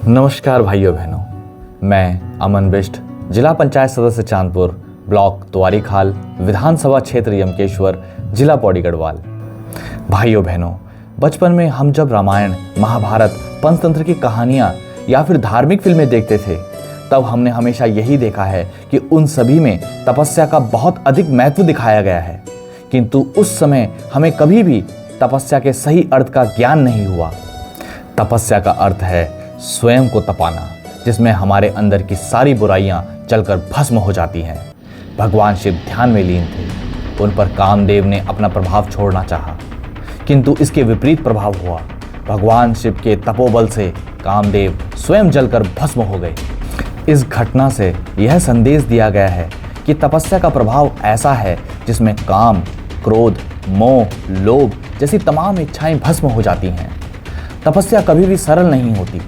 नमस्कार भाइयों बहनों, मैं अमन बिष्ट, जिला पंचायत सदस्य चांदपुर, ब्लॉक द्वारीखाल, विधानसभा क्षेत्र यमकेश्वर, जिला पौड़ी गढ़वाल। भाइयों बहनों, बचपन में हम जब रामायण, महाभारत, पंचतंत्र की कहानियाँ या फिर धार्मिक फिल्में देखते थे, तब हमने हमेशा यही देखा है कि उन सभी में तपस्या का बहुत अधिक महत्व दिखाया गया है। किंतु उस समय हमें कभी भी तपस्या के सही अर्थ का ज्ञान नहीं हुआ। तपस्या का अर्थ है स्वयं को तपाना, जिसमें हमारे अंदर की सारी बुराइयां जलकर भस्म हो जाती हैं। भगवान शिव ध्यान में लीन थे। उन पर कामदेव ने अपना प्रभाव छोड़ना चाहा, किंतु इसके विपरीत प्रभाव हुआ। भगवान शिव के तपोबल से कामदेव स्वयं जलकर भस्म हो गए। इस घटना से यह संदेश दिया गया है कि तपस्या का प्रभाव ऐसा है जिसमें काम, क्रोध, मोह, लोभ जैसी तमाम इच्छाएं भस्म हो जाती हैं। तपस्या कभी भी सरल नहीं होती।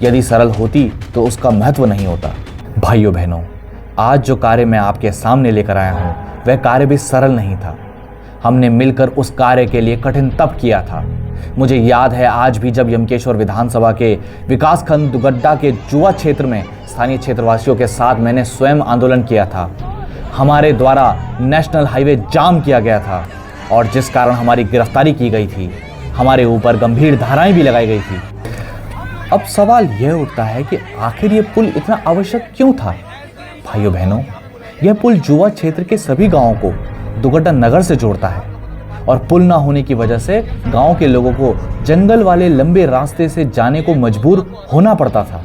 यदि सरल होती तो उसका महत्व नहीं होता। भाइयों बहनों, आज जो कार्य मैं आपके सामने लेकर आया हूँ वह कार्य भी सरल नहीं था। हमने मिलकर उस कार्य के लिए कठिन तप किया था। मुझे याद है आज भी, जब यमकेश्वर विधानसभा के विकासखंड दुगड्डा के जुआ क्षेत्र में स्थानीय क्षेत्रवासियों के साथ मैंने स्वयं आंदोलन किया था। हमारे द्वारा नेशनल हाईवे जाम किया गया था और जिस कारण हमारी गिरफ्तारी की गई थी, हमारे ऊपर गंभीर धाराएं भी लगाई गई थी। अब सवाल यह उठता है कि आखिर यह पुल इतना आवश्यक क्यों था? भाइयों बहनों, यह पुल जुआ क्षेत्र के सभी गांवों को दुगड्डा नगर से जोड़ता है और पुल ना होने की वजह से गांव के लोगों को जंगल वाले लंबे रास्ते से जाने को मजबूर होना पड़ता था।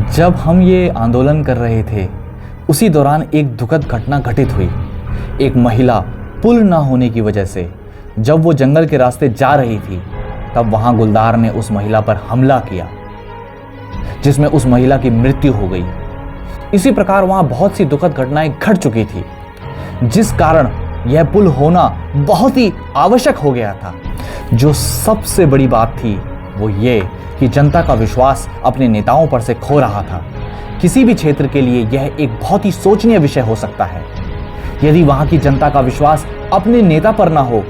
जब हम ये आंदोलन कर रहे थे, उसी दौरान एक दुखद घटना घटित हुई। एक महिला पुल ना होने की वजह से जब वो जंगल के रास्ते जा रही थी, तब वहां गुलदार ने उस महिला पर हमला किया, जिसमें उस महिला की मृत्यु हो गई। इसी प्रकार वहां बहुत सी दुखद घटनाएं घट चुकी थी, जिस कारण यह पुल होना बहुत ही आवश्यक हो गया था। जो सबसे बड़ी बात थी वो ये कि जनता का विश्वास अपने नेताओं पर से खो रहा था। किसी भी क्षेत्र के लिए यह एक बहुत ही सोचनीय विषय हो सकता है यदि वहां की जनता का विश्वास अपने नेता पर ना हो,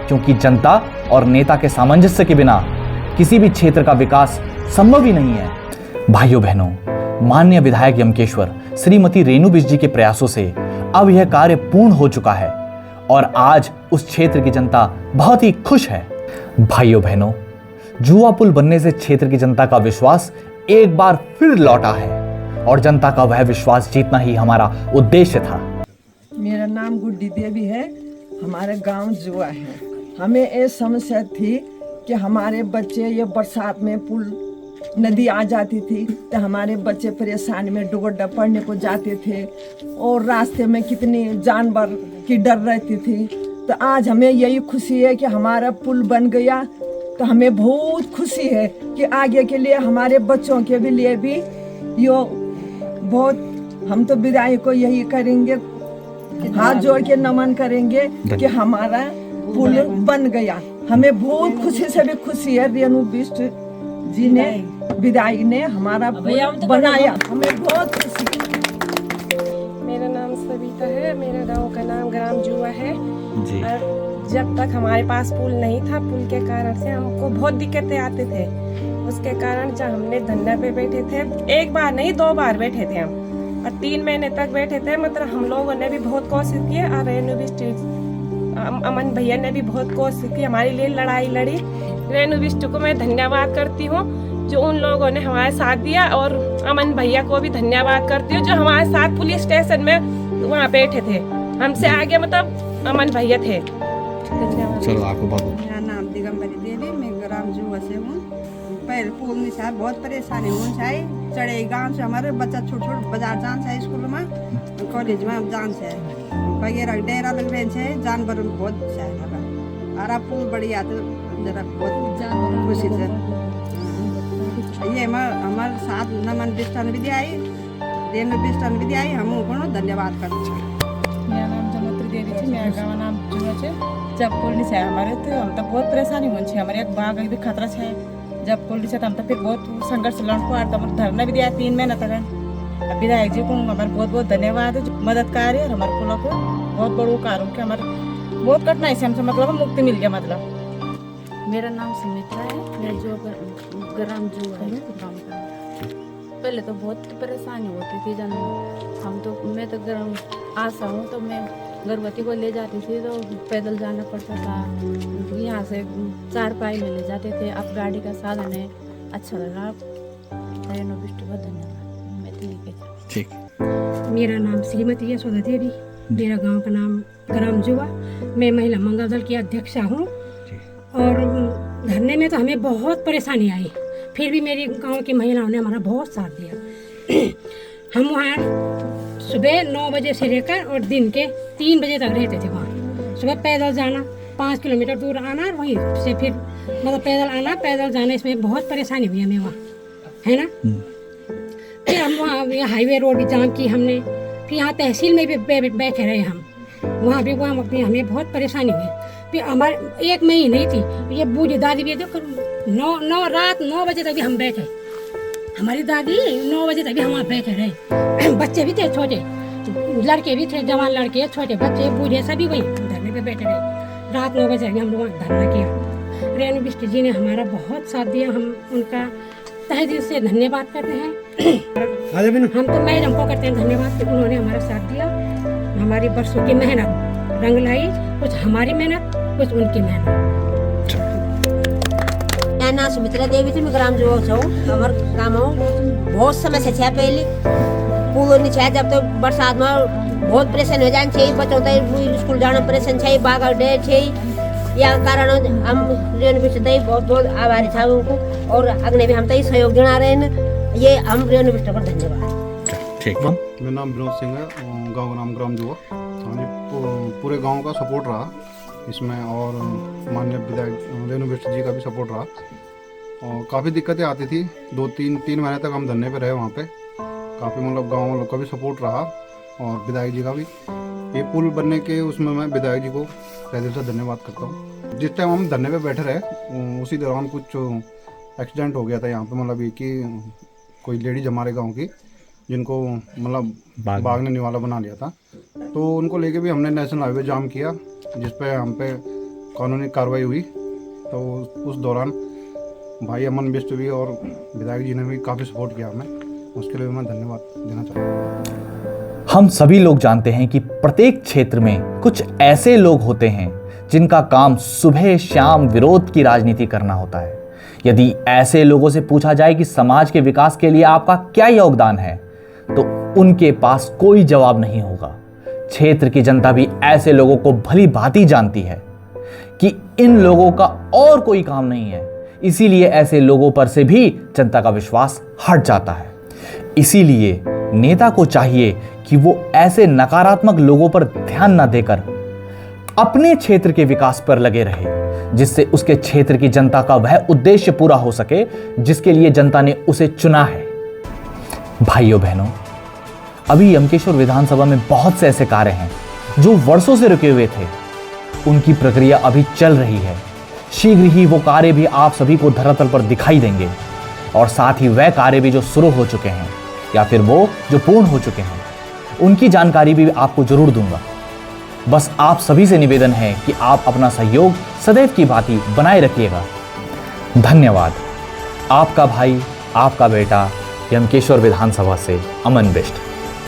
क्योंकि जनता और नेता के सामंजस्य के बिना किसी भी क्षेत्र का विकास संभव ही नहीं है। भाइयों बहनों, माननीय विधायक यमकेश्वर श्रीमती रेणु बिष्ट जी के प्रयासों से अब यह कार्य पूर्ण हो चुका है और आज उस क्षेत्र की जनता बहुत ही खुश है। भाइयों बहनों, जुआ पुल बनने से क्षेत्र की जनता का विश्वास एक बार फिर लौटा है और जनता का वह विश्वास जीतना ही हमारा उद्देश्य था। मेरा नाम गुड्डी देवी है। हमारे गांव जुआ है। हमें ये समस्या थी कि हमारे बच्चे ये बरसात में पुल नदी आ जाती थी तो हमारे बच्चे परेशानी में डुगड्डा पढ़ने को जाते थे और रास्ते में कितनी जानवर की डर रहती थी। तो आज हमें यही खुशी है कि हमारा पुल बन गया। तो हमें बहुत खुशी है कि आगे के लिए हमारे बच्चों के भी लिए भी यो बहुत, हम तो विदाई को यही करेंगे, हाथ जोड़ के नमन करेंगे कि हमारा पुल बन गया। हमें बहुत खुशी से भी खुशी है, रेणु बिष्ट जी ने, विधायक ने हमारा पुल बनाया। हमें बहुत खुशी है। मेरा नाम सविता है। मेरा गांव का नाम ग्राम जुआ है जी। और जब तक हमारे पास पुल नहीं था, पुल के कारण से हमको बहुत दिक्कतें आते थे। उसके कारण जब हमने धरना पे बैठे थे, एक बार नहीं 2 बार बैठे थे हम, और 3 महीने तक बैठे थे। मतलब हम लोगों ने भी बहुत कोशिश की और रेणु बिष्ट अमन भैया ने भी बहुत कोशिश की, हमारे लिए लड़ाई लड़ी। रेणु बिष्ट को मैं धन्यवाद करती हूँ जो उन लोगों ने हमारे साथ दिया, और अमन भैया को भी धन्यवाद करती हूँ जो हमारे साथ पुलिस स्टेशन में वहाँ बैठे थे। हमसे आगे मतलब अमन भैया थे। चलो आपको मेरा नाम दिगंबरी देवी, मैं ग्राम जुआ से हूँ। पहले पुल नहीं था, बहुत परेशानी हो चढ़े गाँव से हमारे बच्चा छोट छोट बाजार जान से, स्कूल में, कॉलेज में जान से वगैरह डेरा लग रहे हैं, जानवर बहुत और पुल बढ़िया तो जरा बहुत खुशी से ये हमारे साथ नमन बिष्टन विधि आई, रेणु बिष्टन विधि आई, हम उनको धन्यवाद करते हैं। मेरा नाम जमत्री देवी है। मेरा गाँव नाम जुआ है। जब पुल नहीं हमारे तो हम तो बहुत परेशानी हो, हमारे एक बाघ भी खतरा है। जब पुल नहीं हम तो फिर बहुत संघर्ष लड़को और तब धरना भी दिया 3 महीना तक। विधायक जी को हमारा बहुत बहुत धन्यवाद है जो मदद कार्य और हमारे पुलों को बहुत बड़ो कार्य के हमारे बहुत कठिनाई से हमसे मतलब मुक्ति मिल गया। मतलब मेरा नाम सुमित्रा है। मैं जो ग्राम जुआ है गाँव का। पहले तो बहुत परेशानी होती थी जब मैं तो ग्राम आशा हूँ, तो मैं गर्भवती को ले जाती थी तो पैदल जाना पड़ता था, यहाँ से 4 पाई में ले जाते थे। अब गाड़ी का साधन है, अच्छा लगा। रेणु बिष्ट बहुत धन्यवाद। मैं ठीक है। मेरा नाम श्रीमती यशोदा देवी, मेरा गांव का नाम ग्राम जुआ। मैं महिला मंगल दल की अध्यक्षा हूँ। और धरने में तो हमें बहुत परेशानी आई, फिर भी मेरी गांव की महिलाओं ने हमारा बहुत साथ दिया। हम वहाँ सुबह 9 बजे से लेकर और दिन के 3 बजे तक रहते थे वहाँ। सुबह पैदल जाना, 5 किलोमीटर दूर आना, और वहीं से फिर मतलब पैदल आना, पैदल जाने, इसमें बहुत परेशानी हुई हमें वहाँ, है ना। फिर हम वहाँ हाईवे रोड भी जाम की हमने, फिर यहाँ तहसील में भी बैठे रहे हम, वहाँ भी हमें बहुत परेशानी हुई। फिर हमारे 1 महीने ही थी, ये बूढ़ी दादी भी देखो, रात 9 बजे तक भी हम बैठे। हमारी दादी 9 बजे तक भी हम वहाँ बैठे रहे। बच्चे भी थे छोटे, लड़के भी थे, जवान लड़के, छोटे बच्चे, बूढ़े, सभी वहीं धरने पे बैठे रहे। रात 9 बजे भी हम लोग वहाँ धरना किया। रेणु बिष्ट जी ने हमारा बहुत साथ दिया, हम उनका तहे दिल से धन्यवाद करते हैं। हम तो मैडम को करते हैं धन्यवाद कि उन्होंने हमारा साथ दिया। हमारी बरसों की मेहनत रंग लाई, कुछ हमारी मेहनत, कुछ उनकी मेहनत। मेरा नाम सुमित्रा देवी थी, मैं ग्राम जुआ से हूँ। हमारे गाँव में बहुत समस्या छे, पहले पुल नहीं छे, जब तो बरसात में बहुत परेशान हो जान छे, बच्चों तो स्कूल जाना परेशान छे, बाग डे छे। या कारण हम रेणु बिष्ट दई बहुत बहुत आभारी था उनको, और अगले भी हम तो सहयोग देना रहे हैं। ये हम रेणु बिष्ट पर धन्यवाद। ठीक। मेरा नाम विनोद सिंह है, गांव का नाम ग्राम जुआ। पूरे गांव का सपोर्ट रहा इसमें, और माननीय विधायक रेणु बिष्ट जी का भी सपोर्ट रहा। और काफ़ी दिक्कतें आती थी, 2-3 महीने तक हम धरने पे रहे वहाँ पे। काफ़ी मतलब गाँव वालों का भी सपोर्ट रहा, और विधायक जी का भी। ये पुल बनने के उसमें मैं विधायक जी को तहे दिल से धन्यवाद करता हूँ। जिस टाइम हम धरने पे बैठे रहे, उसी दौरान कुछ एक्सीडेंट हो गया था यहाँ पे, मतलब ये कि कोई लेडीज हमारे गाँव की, जिनको मतलब बाघ ने निवाला बना लिया था, तो उनको लेके भी हमने नेशनल हाईवे जाम किया, जिस पे हम पे कानूनी कार्रवाई हुई। तो उस दौरान भाई अमन बिष्ट भी और विधायक जी ने भी काफ़ी सपोर्ट किया हमें, उसके लिए मैं धन्यवाद देना चाहता हूँ। हम सभी लोग जानते हैं कि प्रत्येक क्षेत्र में कुछ ऐसे लोग होते हैं जिनका काम सुबह शाम विरोध की राजनीति करना होता है। यदि ऐसे लोगों से पूछा जाए कि समाज के विकास के लिए आपका क्या योगदान है, तो उनके पास कोई जवाब नहीं होगा। क्षेत्र की जनता भी ऐसे लोगों को भली भांति जानती है कि इन लोगों का और कोई काम नहीं है, इसीलिए ऐसे लोगों पर से भी जनता का विश्वास हट जाता है। इसीलिए नेता को चाहिए कि वो ऐसे नकारात्मक लोगों पर ध्यान न देकर अपने क्षेत्र के विकास पर लगे रहे, जिससे उसके क्षेत्र की जनता का वह उद्देश्य पूरा हो सके जिसके लिए जनता ने उसे चुना है। भाइयों बहनों, अभी यमकेश्वर विधानसभा में बहुत से ऐसे कार्य हैं जो वर्षों से रुके हुए थे, उनकी प्रक्रिया अभी चल रही है। शीघ्र ही वो कार्य भी आप सभी को धरातल पर दिखाई देंगे, और साथ ही वह कार्य भी जो शुरू हो चुके हैं या फिर वो जो पूर्ण हो चुके हैं, उनकी जानकारी भी आपको जरूर दूंगा। बस आप सभी से निवेदन है कि आप अपना सहयोग सदैव की भांति बनाए रखिएगा। धन्यवाद। आपका भाई, आपका बेटा, यमकेश्वर विधानसभा से अमन बिष्ट।